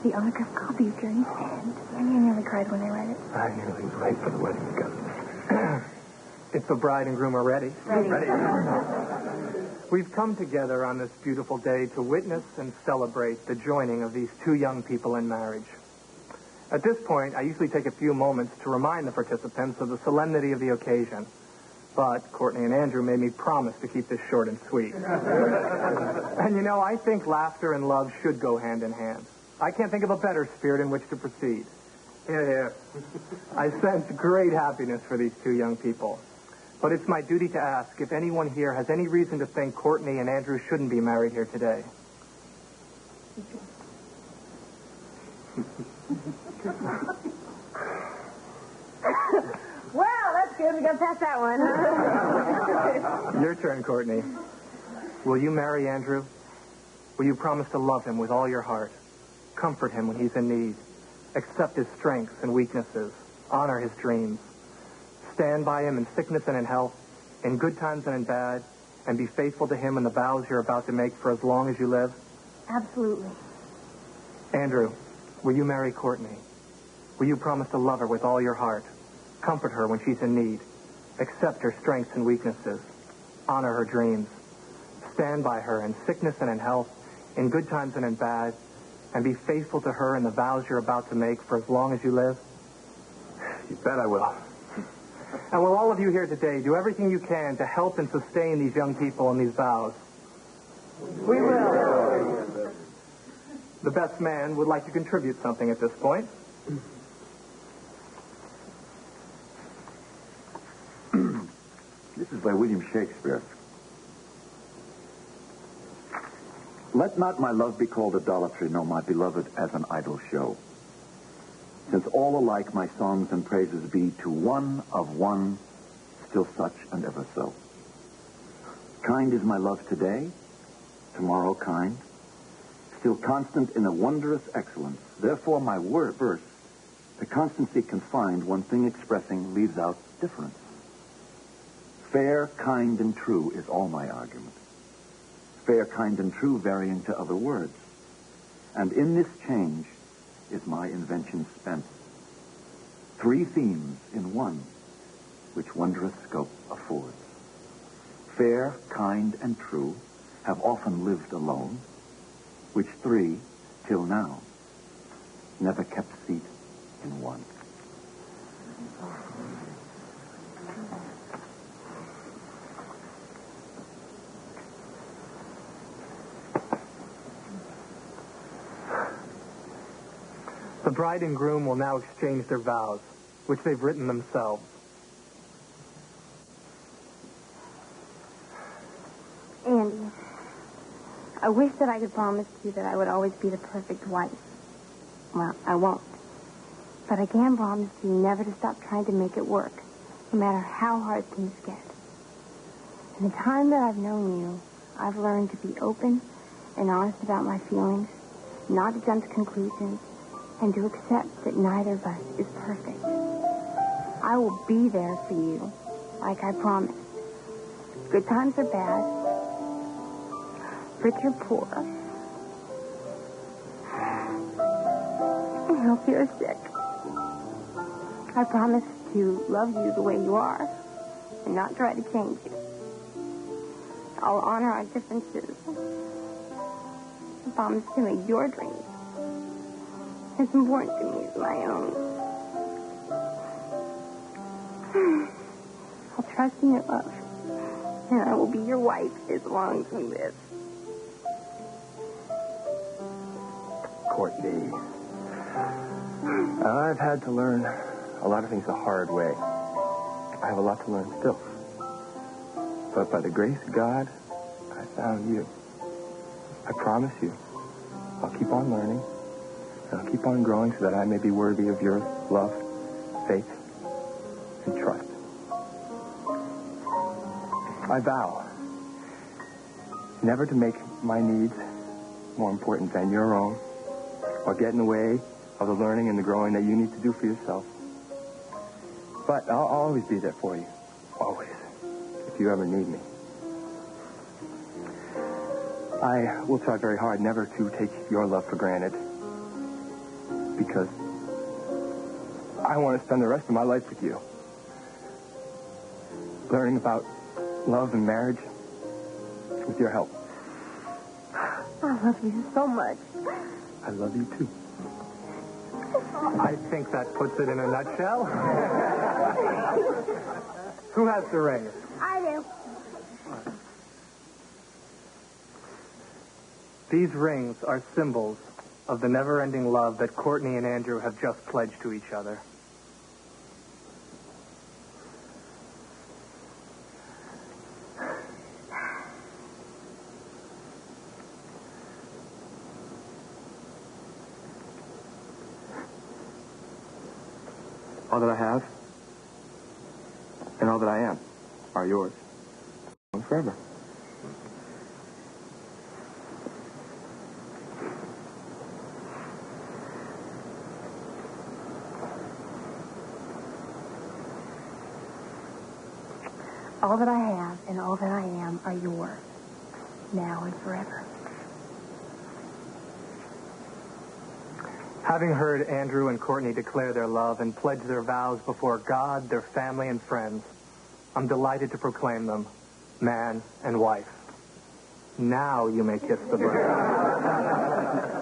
The autograph copy of Journey's hand. I nearly cried when I read it. I nearly was late for the wedding together. If the bride and groom are ready. Ready. We've come together on this beautiful day to witness and celebrate the joining of these two young people in marriage. At this point, I usually take a few moments to remind the participants of the solemnity of the occasion. But Courtney and Andrew made me promise to keep this short and sweet. And you know, I think laughter and love should go hand in hand. I can't think of a better spirit in which to proceed. Yeah. I sense great happiness for these two young people. But it's my duty to ask if anyone here has any reason to think Courtney and Andrew shouldn't be married here today. Well, that's good. We got past that one. Your turn, Courtney. Will you marry Andrew? Will you promise to love him with all your heart? Comfort him when he's in need. Accept his strengths and weaknesses. Honor his dreams. Stand by him in sickness and in health, in good times and in bad, and be faithful to him in the vows you're about to make for as long as you live? Absolutely. Andrew, will you marry Courtney? Will you promise to love her with all your heart? Comfort her when she's in need. Accept her strengths and weaknesses. Honor her dreams. Stand by her in sickness and in health, in good times and in bad, and be faithful to her in the vows you're about to make for as long as you live? You bet I will. And will all of you here today do everything you can to help and sustain these young people in these vows? We will. The best man would like to contribute something at this point. This is by William Shakespeare. Let not my love be called idolatry, nor my beloved as an idle show. Since all alike my songs and praises be to one of one, still such and ever so. Kind is my love today, tomorrow kind, still constant in a wondrous excellence. Therefore my verse, to constancy confined, one thing expressing, leaves out difference. Fair, kind, and true is all my argument. Fair, kind, and true varying to other words. And in this change is my invention spent. Three themes in one, which wondrous scope affords. Fair, kind, and true have often lived alone, which three, till now, never kept seat in one. The bride and groom will now exchange their vows, which they've written themselves. Andy, I wish that I could promise you that I would always be the perfect wife. Well, I won't. But I can promise you never to stop trying to make it work, no matter how hard things get. In the time that I've known you, I've learned to be open and honest about my feelings, not to jump to conclusions, and to accept that neither of us is perfect. I will be there for you, like I promised. Good times or bad, rich or poor. I hope you're sick. I promise to love you the way you are and not try to change you. I'll honor our differences. I promise to make your dreams as important to me as my own. I'll trust in your love, and I will be your wife as long as we live. Courtney, I've had to learn a lot of things the hard way. I have a lot to learn still. But by the grace of God, I found you. I promise you, I'll keep on learning. And I'll keep on growing so that I may be worthy of your love, faith, and trust. I vow never to make my needs more important than your own, or get in the way of the learning and the growing that you need to do for yourself. But I'll always be there for you. Always. If you ever need me. I will try very hard never to take your love for granted. because I want to spend the rest of my life with you. Learning about love and marriage with your help. I love you so much. I love you too. I think that puts it in a nutshell. Who has the ring? I do. These rings are symbols of the never-ending love that Courtney and Andrew have just pledged to each other. All that I have and all that I am are yours. And forever. All that I have and all that I am are yours, now and forever. Having heard Andrew and Courtney declare their love and pledge their vows before God, their family, and friends, I'm delighted to proclaim them man and wife. Now you may kiss the bride.